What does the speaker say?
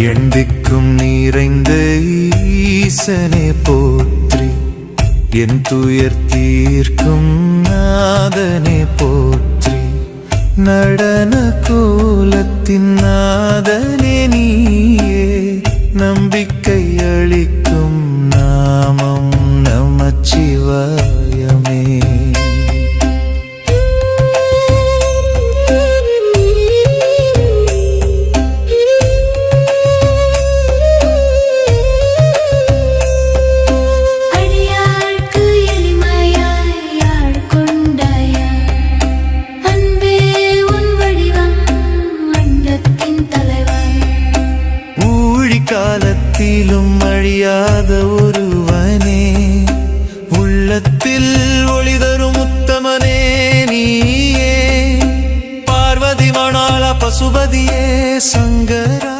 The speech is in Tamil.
எண்திக்கும் நிறைந்த ஈசனே போற்றி, என் துயர் தீர்க்கும் நாதனே போற்றி, நடன கோலத்தின் நாதனே நீயே, நம்பிக்கை அளிக்கும் நாமம் நமச்சிவாயமே. காலத்திலும் அழியாத ஒருவனே, உள்ளத்தில் ஒளிதரும் உத்தமனே நீயே, பார்வதி மணாள பசுபதியே சங்கரா.